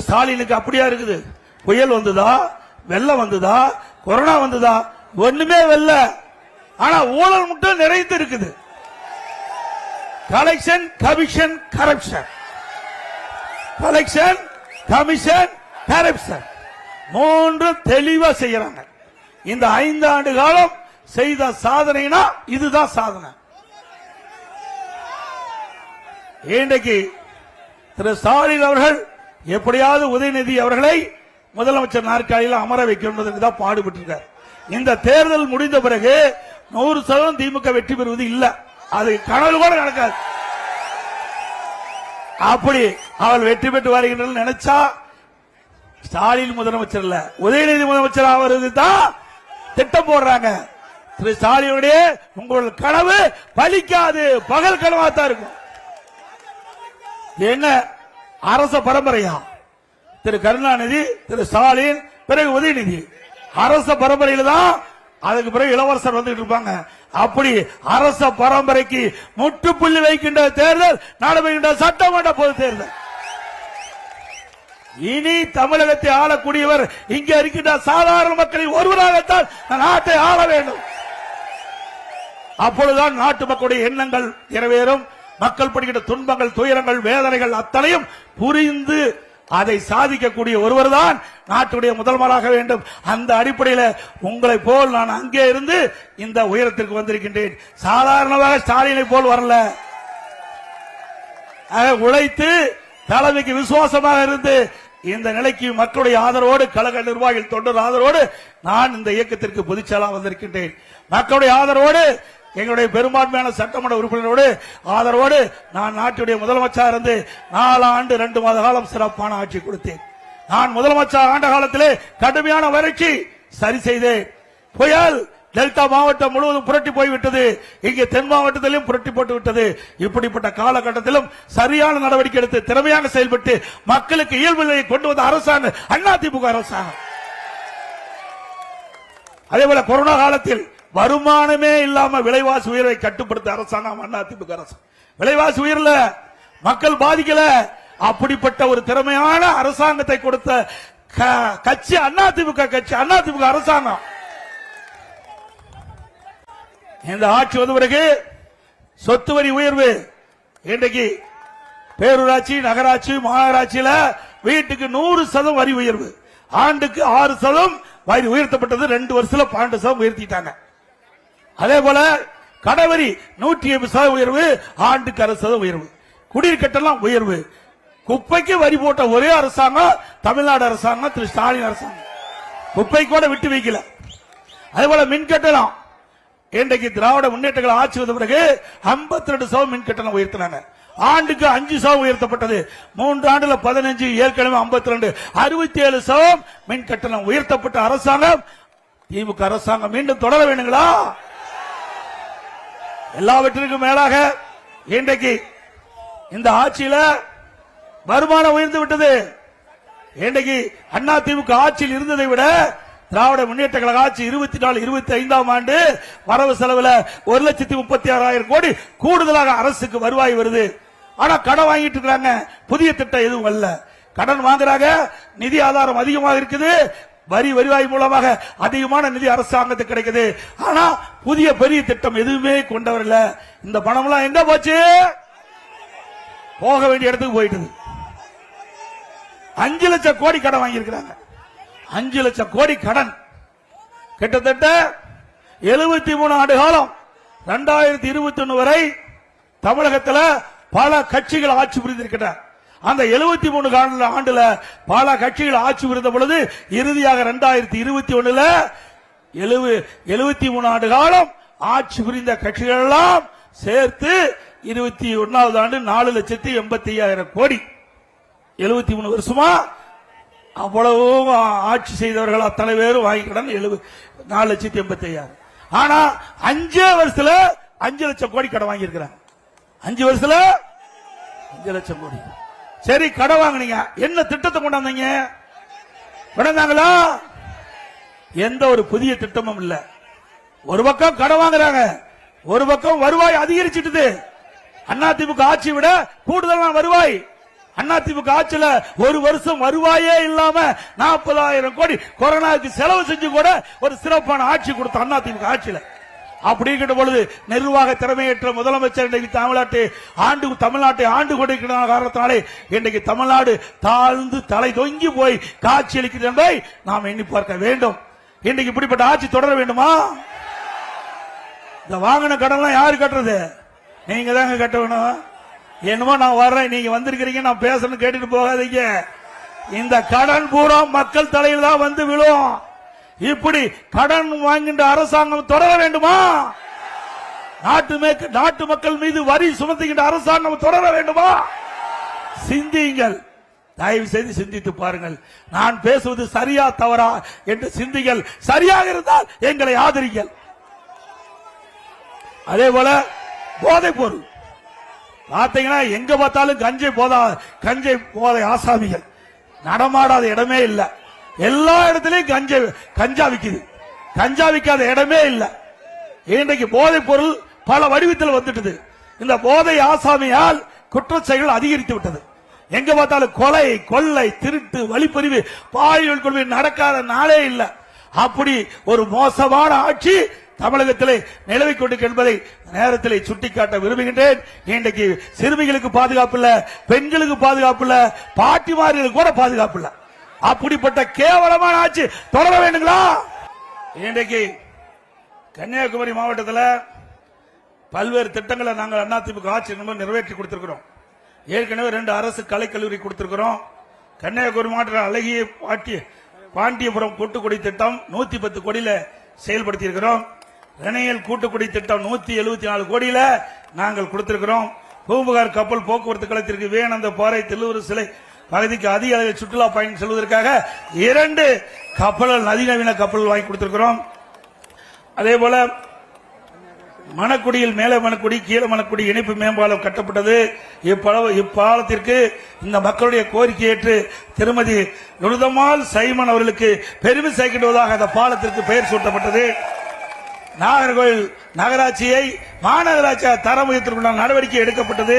ஸ்டாலினுக்கு அப்படியா இருக்குது? புயல் வந்ததா, வெள்ளம் வந்ததா, கொரோனா வந்ததா? ஒண்ணுமே வெல்ல. ஆனா ஊழல் மட்டும் நிறைந்து இருக்குது. Collection, commission, corruption. Collection, commission, corruption மூன்று தெளிவா செய்யறாங்க. இந்த 5 ஆண்டு காலம் செய்த சாதனைனா இதுதான் சாதனை. இன்றைக்கு திரு ஸ்டாலின் அவர்கள் எப்படியாவது உதயநிதி அவர்களை முதலமைச்சர் நாற்காலியில் அமர வைக்கிறதுக்கு தான் பாடுபட்டு இருக்கார். இந்த தேர்தல் முடிந்த பிறகு 100% திமுக வெற்றி பெறுவது இல்ல. அது கனவு கூட நடக்காது. அப்படி அவள் வெற்றி பெற்று வருகின்ற நினைச்சா ஸ்டாலின் முதலமைச்சர் இல்ல, உதயநிதி முதலமைச்சர் ஆவது தான் திட்டம் போடுறாங்க. திரு ஸ்டாலினுடைய உங்கள் கனவு பலிக்காது, பகல் கனவாத்தான் இருக்கும். என்ன அரச பரம்பரையா? திரு கருணாநிதி, திரு ஸ்டாலின், பிறகு உதயநிதி அரச பரம்பரையில் தான். அதுக்கு பிறகு இளவரசர் வந்துட்டு இருப்பாங்க. அப்படி அரச பரம்பரைக்கு முற்றுப்புள்ளி வைக்கின்ற தேர்தல் நடைபெறுகின்ற சட்டமன்ற பொது தேர்தல். இனி தமிழகத்தை ஆளக்கூடியவர் இங்கே இருக்கின்ற சாதாரண மக்களில் ஒருவராகத்தான் நாட்டை ஆள வேண்டும். அப்பொழுதுதான் நாட்டு மக்களுடைய எண்ணங்கள் நிறைவேறும். மக்கள் படுகின்ற துன்பங்கள், துயரங்கள், வேதனைகள் அத்தனையும் புரிந்து அதை சாதிக்கக்கூடிய ஒருவர் தான் நாட்டுடைய முதல்வராக வேண்டும். அந்த அடிப்படையில் உங்களை போல் நான் அங்கே இருந்து இந்த உயரத்திற்கு வந்திருக்கின்றேன். சாதாரணமாக ஸ்டாலினை போல் வரல. உழைத்து தலைமைக்கு விசுவாசமாக இருந்து இந்த நிலைக்கு மக்களுடைய ஆதரவோடு, கழக நிர்வாகிகள், தொண்டர் ஆதரவோடு நான் இந்த இயக்கத்திற்கு பொதுச்செயலாளராக வந்திருக்கின்றேன். மக்களுடைய ஆதரவோடு, எங்களுடைய பெரும்பான்மையான சட்டமன்ற உறுப்பினரோடு ஆதரவோடு நான் நாட்டுடைய முதலமைச்சர் இருந்து 4 ஆண்டு 2 மாத காலம் சிறப்பான ஆட்சி கொடுத்தேன். நான் முதலமைச்சர் ஆண்ட காலத்திலே கடுமையான வறட்சி சரி செய்தேன். புயல் டெல்டா மாவட்டம் முழுவதும் புரட்டி போய்விட்டது. இங்கே தென் மாவட்டத்திலும் புரட்டி போட்டு விட்டது. இப்படிப்பட்ட காலகட்டத்திலும் சரியான நடவடிக்கை எடுத்து திறமையாக செயல்பட்டு மக்களுக்கு இயல்பு நிலையை கொண்டு வந்த அரசாங்கம் அதிமுக அரசாங்கம். அதேபோல கொரோனா காலத்தில் வருமானமே இல்லாம விலைவாசி உயர்வை கட்டுப்படுத்த அரசாங்கம் அதிமுக அரசு. விலைவாசி உயர்ல மக்கள் பாதிக்கல. அப்படிப்பட்ட ஒரு திறமையான அரசாங்கத்தை கொடுத்த கட்சி அதிமுக கட்சி, அதிமுக அரசாங்கம். இந்த ஆட்சி வந்த பிறகு சொத்து வரி உயர்வு, இன்றைக்கு பேரூராட்சி, நகராட்சி, மாநகராட்சியில வீட்டுக்கு 100% வரி உயர்வு, ஆண்டுக்கு 6% வரி உயர்த்தப்பட்டது. 2 வருஷத்துல 12% உயர்த்திட்டாங்க. அதே போல கடவரி 180% உயர்வு, ஆண்டுக்கு 60% உயர்வு. குடிநீர் கட்டணம் உயர்வு. குப்பைக்கு வரி போட்ட ஒரே அரசாங்கம் தமிழ்நாடு அரசாங்கம், திரு ஸ்டாலின் அரசாங்கம். குப்பை கூட விட்டு வைக்கல. அதே போல மின் கட்டணம், இன்றைக்கு திராவிட முன்னேற்றங்கள் ஆட்சி வந்த பிறகு 52% மின் கட்டணம் உயர்த்தினாங்க. ஆண்டுக்கு 5% உயர்த்தப்பட்டது. 3 ஆண்டுல 15, ஏற்கனவே 52, 67% மின் கட்டணம் உயர்த்தப்பட்ட அரசாங்கம் திமுக அரசாங்கம் மீண்டும் தொடர வேண்டுங்களா? எல்லாவற்றிற்கும் மேலாக இன்றைக்கு இந்த ஆட்சியில வருமானம் உயர்ந்து விட்டது. இன்றைக்கு அதிமுக ஆட்சியில் இருந்ததை விட திராவிட முன்னேற்ற கழக ஆட்சி 24, 25ஆம் ஆண்டு வரவு செலவுல 1,36,000 கோடி கூடுதலாக அரசுக்கு வருவாய் வருது. ஆனா கடன் வாங்கிட்டு இருக்காங்க. புதிய திட்டம் எதுவும் அல்ல. கடன் வாங்குறாங்க. நிதி ஆதாரம் அதிகமாக இருக்குது. வரி வருவாய் மூலமாக அதிகமான நிதி அரசாங்கத்துக்கு கிடைக்குது. ஆனா புதிய பெரிய திட்டம் எதுவுமே கொண்டவர் இல்ல. இந்த பணம் எல்லாம் எங்க போச்சு? போக வேண்டிய இடத்துக்கு போயிட்டு 5 லட்சம் கோடி கடன் வாங்கி இருக்கிறாங்க. 5 லட்சம் கோடி கடன். கிட்டத்தட்ட 73 ஆண்டு காலம் 2021 வரை தமிழகத்தில் பல கட்சிகள் ஆட்சி புரிந்திருக்கின்றன. அந்த 73 ஆண்டுல பல கட்சிகள் ஆட்சி புரிந்த பொழுது இறுதியாக 2021 73 ஆண்டு காலம் ஆட்சி புரிந்த கட்சிகள் எல்லாம் சேர்த்து 21வது ஆண்டு 4,85,000 கோடி. 73 வருஷமா அவ்வளவு ஆட்சி செய்தவர்கள் அத்தனை பேரும் வாங்கி கடன் 4,85,000. ஆனா 5 வருஷத்துல 5 லட்சம் கோடி கடன் வாங்கி இருக்கிறாங்க. 5 வருஷத்துல 5 லட்சம் கோடி. சரி, கடன் வாங்கினீங்க, என்ன திட்டத்தை கொண்டாந்தீங்க? கொண்டாந்தாங்களா? எந்த ஒரு புதிய திட்டமும் இல்ல. ஒரு பக்கம் கடன் வாங்குறாங்க, ஒரு பக்கம் வருவாய் அதிகரிச்சிட்டு அதிமுக ஆட்சி விட கூடுதலான வருவாய். அதிமுக ஆட்சியில ஒரு வருஷம் வருவாயே இல்லாம 40,000 கோடி கொரோனாவுக்கு செலவு செஞ்சு கூட ஒரு சிறப்பான ஆட்சி கொடுத்த அதிமுக ஆட்சியில. அப்படிங்கிற பொழுது நிர்வாக திறமையற்ற முதலமைச்சர் இன்றைக்கு தமிழ்நாட்டை ஆண்டு கொண்டிருக்கிற காரணத்தினாலே இன்றைக்கு தமிழ்நாடு தாழ்ந்து தலை தொங்கி போய் காட்சி அளிக்கிறது என்பதை நாம் எண்ணி பார்க்க வேண்டும். இன்றைக்கு இப்படிப்பட்ட ஆட்சி தொடர வேண்டுமா? இந்த வாங்கின கடன் யாரு கட்டுறது? நீங்க தாங்க கட்ட வேணும். என்னமோ நான் வர்றேன், நீங்க வந்திருக்கிறீங்க, நான் பேசணும் கேட்டுட்டு போகாதீங்க. இந்த கடன் பூரா மக்கள் தலையில் தான் வந்து விழும். இப்படி கடன் வாங்கின்ற அரசாங்கம் தொடர வேண்டுமா? நாட்டு மக்கள் மீது வரி சுமத்துகின்ற அரசாங்கம் தொடர வேண்டுமா? சிந்தியுங்கள், தயவு செய்து சிந்தித்து பாருங்கள். நான் பேசுவது சரியா தவறா என்று சிந்திங்கள். சரியாக இருந்தால் எங்களை ஆதரிங்கள். அதே போல போதைப் பொருள் பார்த்தீங்கன்னா எங்க பார்த்தாலும் கஞ்சை போதை ஆசாமிகள் நடமாடாத இடமே இல்லை. எல்லா இடத்திலையும் கஞ்சா விக்குது. கஞ்சா விக்காத இடமே இல்லை. இன்றைக்கு போதைப் பொருள் பல வடிவத்தில் வந்துட்டது. இந்த போதை ஆசாமியால் குற்றச் செயல்கள் அதிகரித்து விட்டது. எங்க பார்த்தாலும் கொலை, கொள்ளை, திருட்டு, வழிப்பறிவு, பாலியல் கொள்கை நடக்காத நாளே இல்லை. அப்படி ஒரு மோசமான ஆட்சி தமிழகத்திலே நிலவிக் கொண்டிருக்கிறது என்பதை நேரத்தில் சுட்டிக்காட்ட விரும்புகின்றேன். இன்றைக்கு சிறுமிகளுக்கு பாதுகாப்பு இல்ல, பெண்களுக்கு பாதுகாப்பு இல்ல, பாட்டிமார்களுக்கு கூட பாதுகாப்பு இல்ல. அப்படிப்பட்ட கேவலமான ஆட்சி தொடர வேண்டுங்களா? இன்றைக்கு கன்னியாகுமரி மாவட்டத்தில் பல்வேறு திட்டங்களை நாங்கள் அதிமுக ஆட்சி நிறைவேற்றி கொடுத்திருக்கிறோம். ஏற்கனவே 2 அரசு கலைக்கல்லூரி கொடுத்திருக்கிறோம். கன்னியாகுமரி மாவட்டத்தில் அழகிய பாண்டியபுரம் கூட்டுக்குடி திட்டம் 110 கோடியில செயல்படுத்தி இருக்கிறோம். ரெனையல் கூட்டுக்குடி திட்டம் 174 கோடியில நாங்கள் கொடுத்திருக்கிறோம். பூம்புகார் கப்பல் போக்குவரத்து கழகத்திற்கு வேணந்த பாறை தில்லூர் சிலை பகுதிக்கு அதிக அளவில் சுற்றுலா பயணம் செல்வதற்காக 2 கப்பல்கள், அதிநவீன கப்பல்கள் வாங்கி கொடுத்திருக்கிறோம். அதே போல மணக்குடியில் மேல மணக்குடி கீழ மணக்குடி இணைப்பு மேம்பாலம் கட்டப்பட்டது. இப்பாலத்திற்கு இந்த மக்களுடைய கோரிக்கை ஏற்று திருமதி நுருதமால் சைமன் அவர்களுக்கு பெருமை சேர்க்கிடுவதாக அந்த பாலத்திற்கு பெயர் சூட்டப்பட்டது. நாகர்கோவில் நகராட்சியை மாநகராட்சியாக தரம் உயர்த்திற்கான நடவடிக்கை எடுக்கப்பட்டது.